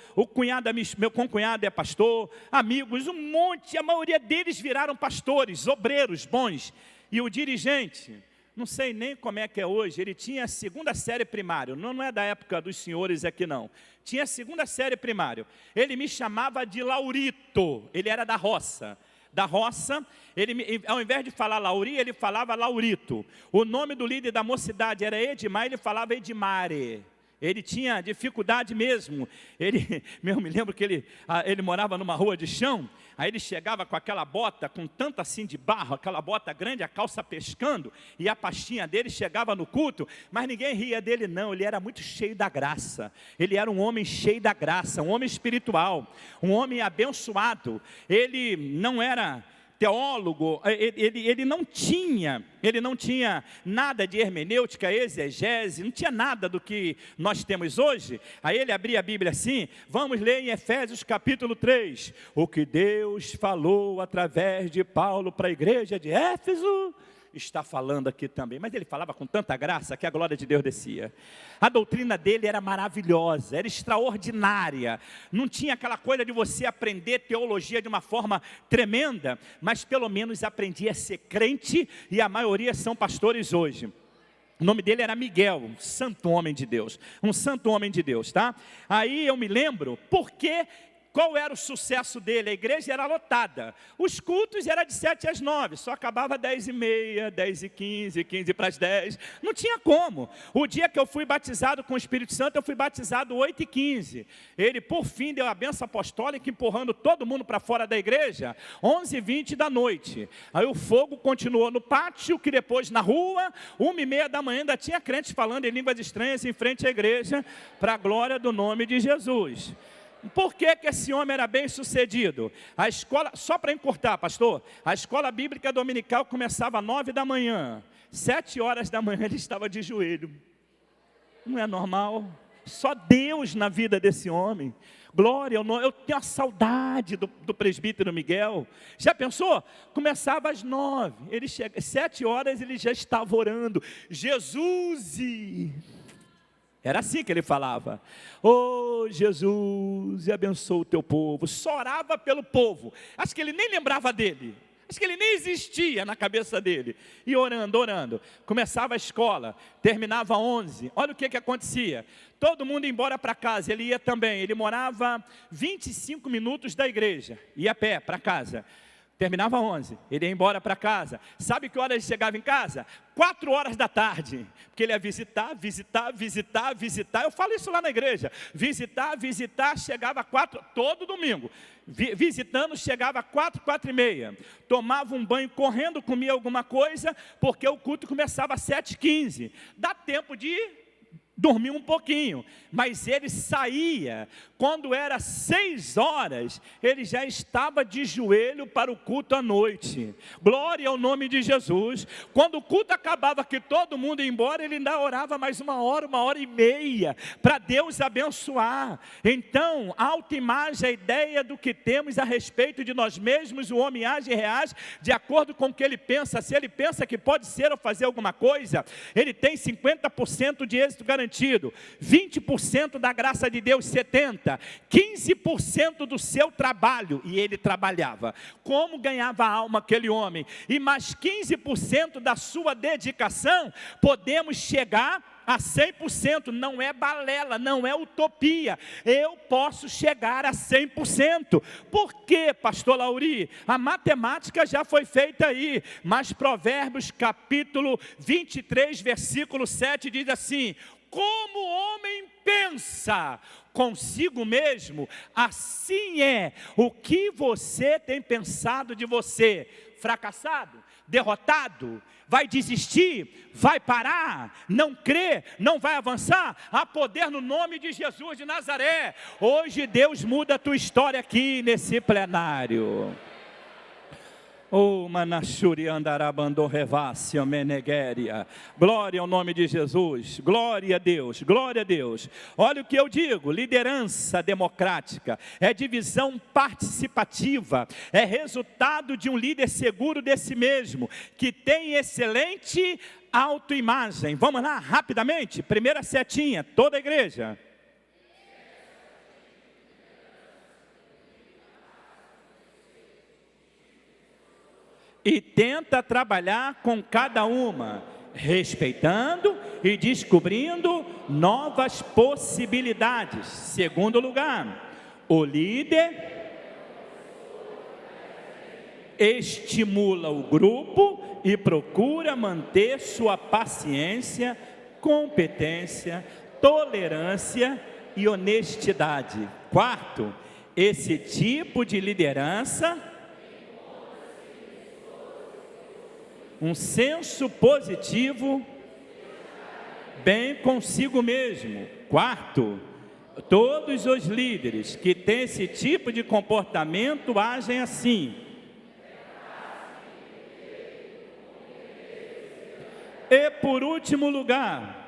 meu concunhado é pastor, amigos, um monte, a maioria deles viraram pastores, obreiros bons. E o dirigente, não sei nem como é que é hoje, ele tinha a 2ª série primário, não é da época dos senhores aqui não, tinha a 2ª série primário, ele me chamava de Laurito, ele era da roça, da roça, ele, ao invés de falar Lauri, ele falava Laurito. O nome do líder da mocidade era Edmar, ele falava Edmare. Ele tinha dificuldade mesmo. Eu me lembro que ele morava numa rua de chão. Aí ele chegava com aquela bota, com tanto assim de barro, aquela bota grande, a calça pescando, e a pastinha dele chegava no culto, mas ninguém ria dele não, ele era muito cheio da graça. Ele era um homem cheio da graça, um homem espiritual, um homem abençoado. Ele não era teólogo, ele não tinha nada de hermenêutica, exegese, não tinha nada do que nós temos hoje. Aí ele abria a Bíblia assim, vamos ler em Efésios capítulo 3, o que Deus falou através de Paulo para a igreja de Éfeso, está falando aqui também, mas ele falava com tanta graça que a glória de Deus descia. A doutrina dele era maravilhosa, era extraordinária, não tinha aquela coisa de você aprender teologia de uma forma tremenda, mas pelo menos aprendia a ser crente, e a maioria são pastores hoje. O nome dele era Miguel, um santo homem de Deus, tá? Aí eu me lembro, porque qual era o sucesso dele? A igreja era lotada. Os cultos eram de 7 às 9, só acabava 10h30, 10h15, 15 para as 10. Não tinha como. O dia que eu fui batizado com o Espírito Santo, eu fui batizado 8h15. Ele, por fim, deu a bênção apostólica, empurrando todo mundo para fora da igreja, 11h20 da noite. Aí o fogo continuou no pátio, que depois na rua, 1h30 da manhã, ainda tinha crentes falando em línguas estranhas em frente à igreja, para a glória do nome de Jesus. Por que esse homem era bem sucedido? A escola, só para encurtar, pastor, a escola bíblica dominical começava às 9 da manhã, 7 horas da manhã ele estava de joelho. Não é normal? Só Deus na vida desse homem. Glória, eu tenho a saudade do presbítero Miguel. Já pensou? Começava às 9, ele chega, 7 horas ele já estava orando, Jesus! Era assim que ele falava, oh Jesus, e abençoa o teu povo. Só orava pelo povo, acho que ele nem lembrava dele, acho que ele nem existia na cabeça dele. E orando, começava a escola, terminava 11, olha o que acontecia, todo mundo ia embora para casa, ele ia também, ele morava 25 minutos da igreja, ia a pé para casa. Terminava 11, ele ia embora para casa. Sabe que hora ele chegava em casa? 4 horas da tarde, porque ele ia visitar. Eu falo isso lá na igreja, visitar, chegava 4, todo domingo, visitando, chegava 4h30, tomava um banho correndo, comia alguma coisa, porque o culto começava às 7h15, dá tempo de dormir um pouquinho, mas ele saía, quando era 6 horas, ele já estava de joelho para o culto à noite. Glória ao nome de Jesus. Quando o culto acabava, que todo mundo ia embora, ele ainda orava mais 1h30, para Deus abençoar. Então, autoimagem, a ideia do que temos a respeito de nós mesmos, o homem age e reage de acordo com o que ele pensa. Se ele pensa que pode ser ou fazer alguma coisa, ele tem 50% de êxito garantido, 20% da graça de Deus, 70%, 15% do seu trabalho, e ele trabalhava. Como ganhava a alma aquele homem? E mais 15% da sua dedicação, podemos chegar a 100%, não é balela, não é utopia, eu posso chegar a 100%, por quê, pastor Lauri? A matemática já foi feita aí, mas Provérbios capítulo 23, versículo 7 diz assim, como o homem pensa consigo mesmo, assim é. O que você tem pensado de você? Fracassado? Derrotado? Vai desistir? Vai parar? Não crê? Não vai avançar? Há poder no nome de Jesus de Nazaré. Hoje Deus muda a tua história aqui nesse plenário. Oh, Manachuri andarabando revácio menegueria. Glória ao nome de Jesus. Glória a Deus. Glória a Deus. Olha o que eu digo. Liderança democrática é divisão participativa. É resultado de um líder seguro de si mesmo, que tem excelente autoimagem. Vamos lá, rapidamente. Primeira setinha, toda a igreja. E tenta trabalhar com cada uma, respeitando e descobrindo novas possibilidades. Segundo lugar, o líder estimula o grupo e procura manter sua paciência, competência, tolerância e honestidade. Quarto, esse tipo de liderança, um senso positivo, bem consigo mesmo. Quarto, todos os líderes que têm esse tipo de comportamento agem assim. E por último lugar,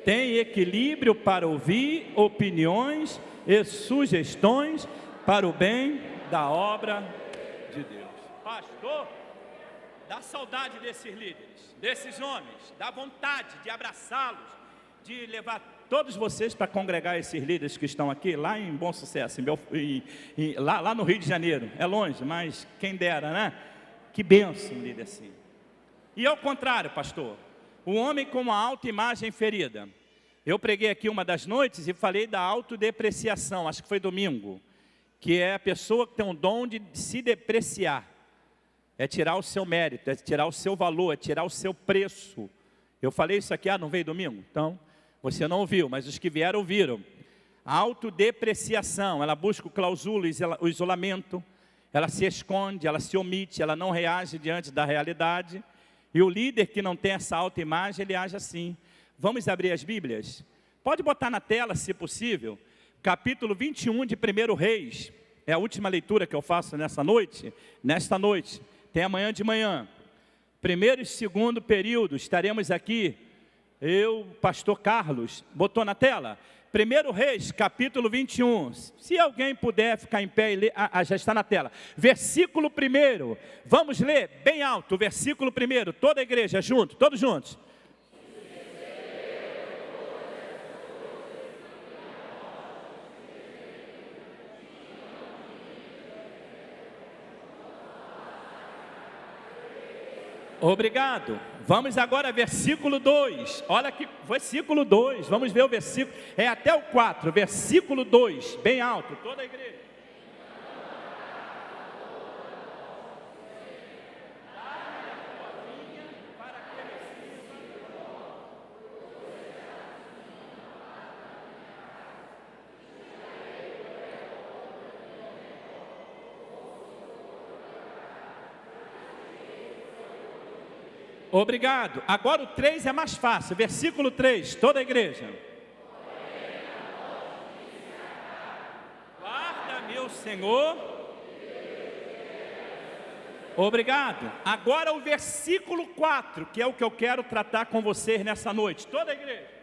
tem equilíbrio para ouvir opiniões e sugestões para o bem da obra de Deus. Pastor, dá saudade desses líderes, desses homens, dá vontade de abraçá-los, de levar todos vocês para congregar esses líderes que estão aqui, lá em Bom Sucesso, lá no Rio de Janeiro. É longe, mas quem dera, né? Que bênção, líder assim. E ao contrário, pastor, o homem com uma autoimagem ferida. Eu preguei aqui uma das noites e falei da autodepreciação, acho que foi domingo, que é a pessoa que tem um dom de se depreciar. É tirar o seu mérito, é tirar o seu valor, é tirar o seu preço. Eu falei isso aqui, não veio domingo? Então, você não ouviu, mas os que vieram ouviram. A autodepreciação, ela busca o clausulo, o isolamento, ela se esconde, ela se omite, ela não reage diante da realidade. E o líder que não tem essa autoimagem, ele age assim. Vamos abrir as Bíblias? Pode botar na tela, se possível, capítulo 21 de 1 Reis. É a última leitura que eu faço nesta noite. Tem amanhã de manhã. Primeiro e segundo período, estaremos aqui. Eu, pastor Carlos, botou na tela? 1 Reis, capítulo 21. Se alguém puder ficar em pé e ler, já está na tela. Versículo 1. Vamos ler bem alto, versículo 1. Toda a igreja junto, todos juntos. Obrigado. Vamos agora versículo 2. Olha aqui, versículo 2. Vamos ver o versículo. É até o 4. Versículo 2. Bem alto. Toda a igreja. Obrigado. Agora o 3 é mais fácil. Versículo 3, toda a igreja. Guarda-me o Senhor. Obrigado. Agora o versículo 4, que é o que eu quero tratar com vocês nessa noite. Toda a igreja.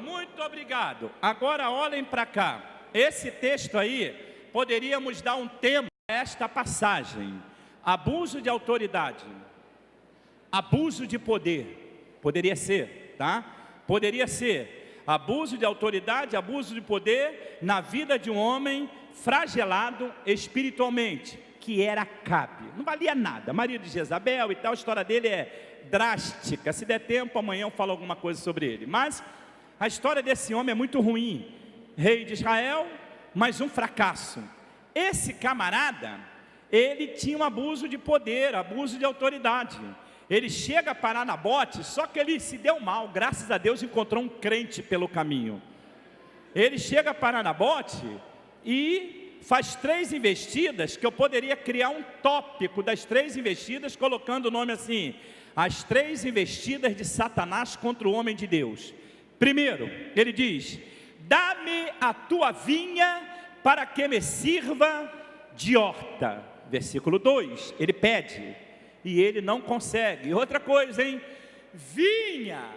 Muito obrigado. Agora olhem para cá. Esse texto aí, poderíamos dar um tema a esta passagem. Abuso de autoridade. Abuso de poder. Poderia ser, tá? Poderia ser. Abuso de autoridade, abuso de poder na vida de um homem fragelado espiritualmente, que era Acabe. Não valia nada. Marido de Jezabel e tal, a história dele é drástica. Se der tempo, amanhã eu falo alguma coisa sobre ele. Mas a história desse homem é muito ruim. Rei de Israel, mas um fracasso. Esse camarada, ele tinha um abuso de poder, abuso de autoridade. Ele chega para Nabote, só que ele se deu mal. Graças a Deus encontrou um crente pelo caminho. Ele chega para Nabote e faz 3 investidas, que eu poderia criar um tópico das 3 investidas, colocando o nome assim: as 3 investidas de Satanás contra o homem de Deus. Primeiro, ele diz: dá-me a tua vinha para que me sirva de horta. Versículo 2, ele pede e ele não consegue. Outra coisa, hein? Vinha,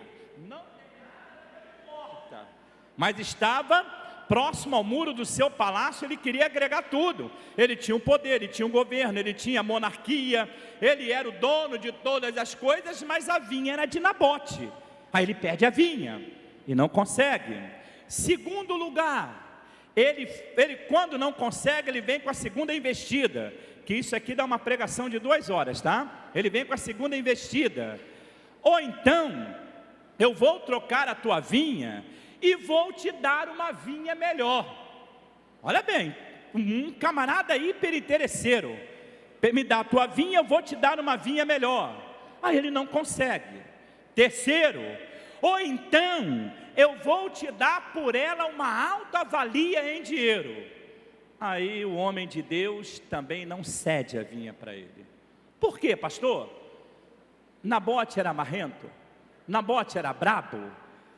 não tem nada de horta, mas estava próximo ao muro do seu palácio, ele queria agregar tudo. Ele tinha o poder, ele tinha o governo, ele tinha a monarquia, ele era o dono de todas as coisas, mas a vinha era de Nabote. Aí ele perde a vinha e não consegue. Segundo lugar, ele quando não consegue, ele vem com a segunda investida, que isso aqui dá uma pregação de 2 horas, tá? Ele vem com a segunda investida. Ou então, eu vou trocar a tua vinha e vou te dar uma vinha melhor. Olha bem, um camarada hiper interesseiro, me dá a tua vinha, eu vou te dar uma vinha melhor. Aí ele não consegue. Terceiro, ou então eu vou te dar por ela uma alta valia em dinheiro. Aí o homem de Deus também não cede a vinha para ele. Por quê, pastor? Nabote era marrento, Nabote era brabo,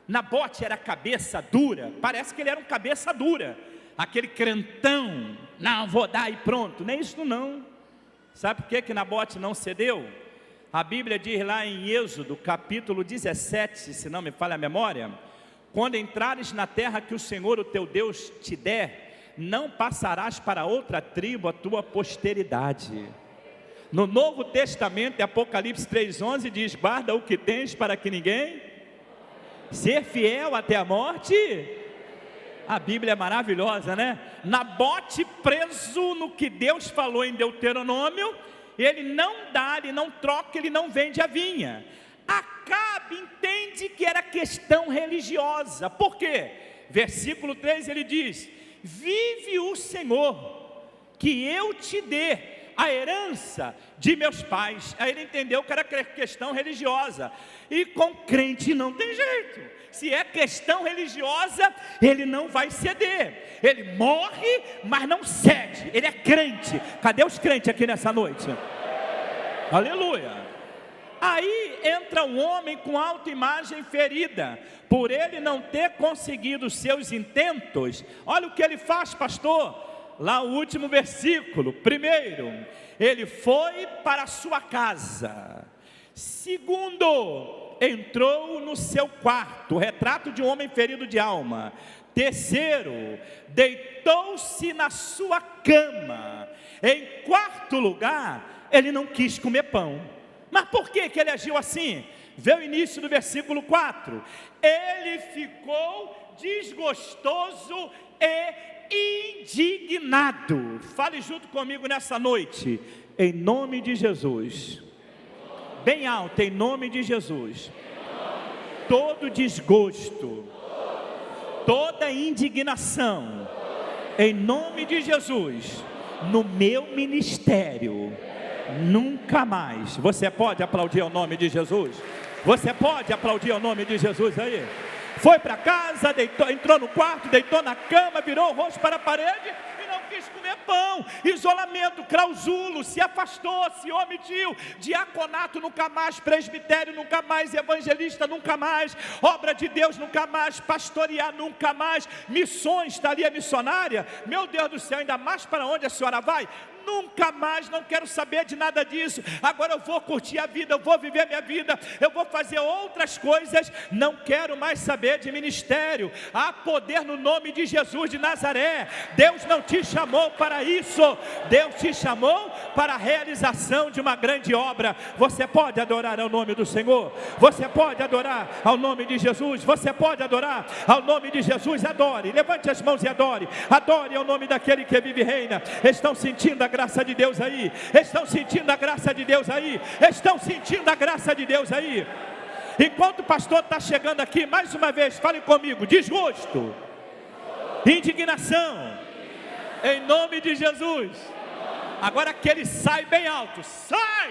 Nabote era cabeça dura. Parece que ele era um cabeça dura, aquele crentão, não vou dar e pronto. Nem isso não. Sabe por que Nabote não cedeu? A Bíblia diz lá em Êxodo, capítulo 17, se não me falha a memória: quando entrares na terra que o Senhor, o teu Deus, te der, não passarás para outra tribo a tua posteridade. No Novo Testamento, Apocalipse 3,11 diz: guarda o que tens para que ninguém, ser fiel até a morte. A Bíblia é maravilhosa, né? Nabote preso no que Deus falou em Deuteronômio, ele não dá, ele não troca, ele não vende a vinha. Acabe entende que era questão religiosa. Por quê? Versículo 3 ele diz: vive o Senhor, que eu te dê a herança de meus pais. Aí ele entendeu que era questão religiosa. E com crente não tem jeito. Se é questão religiosa, ele não vai ceder. Ele morre, mas não cede. Ele é crente. Cadê os crentes aqui nessa noite? Aleluia. Aí entra um homem com autoimagem ferida, por ele não ter conseguido os seus intentos. Olha o que ele faz, pastor. Lá o último versículo. Primeiro, ele foi para a sua casa. Segundo, entrou no seu quarto, retrato de um homem ferido de alma. Terceiro, deitou-se na sua cama. Em quarto lugar, ele não quis comer pão. Mas por que ele agiu assim? Vê o início do versículo 4. Ele ficou desgostoso e indignado. Fale junto comigo nessa noite. Em nome de Jesus. Bem alto, em nome de Jesus. Todo desgosto, toda indignação, em nome de Jesus, no meu ministério, nunca mais. Você pode aplaudir ao nome de Jesus? Você pode aplaudir ao nome de Jesus aí? Foi para casa, deitou, entrou no quarto, deitou na cama, virou o rosto para a parede e não quis comer pão. Isolamento, clausulo, se afastou, se omitiu. Diaconato nunca mais, presbitério nunca mais, evangelista nunca mais, obra de Deus nunca mais, pastorear nunca mais, missões, está ali a missionária. Meu Deus do céu, ainda mais para onde a senhora vai? Nunca mais, não quero saber de nada disso. Agora eu vou curtir a vida, eu vou viver minha vida, eu vou fazer outras coisas, não quero mais saber de ministério. Há poder no nome de Jesus de Nazaré. Deus não te chamou para isso, Deus te chamou para a realização de uma grande obra. Você pode adorar ao nome do Senhor, você pode adorar ao nome de Jesus, você pode adorar ao nome de Jesus. Adore, levante as mãos e adore, adore ao nome daquele que vive e reina. Estão sentindo a graça de Deus aí? Estão sentindo a graça de Deus aí? Estão sentindo a graça de Deus aí? Enquanto o pastor está chegando aqui, mais uma vez, fale comigo: desgosto, indignação, em nome de Jesus. Agora que ele sai bem alto, sai!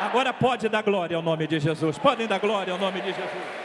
Agora pode dar glória ao nome de Jesus, podem dar glória ao nome de Jesus.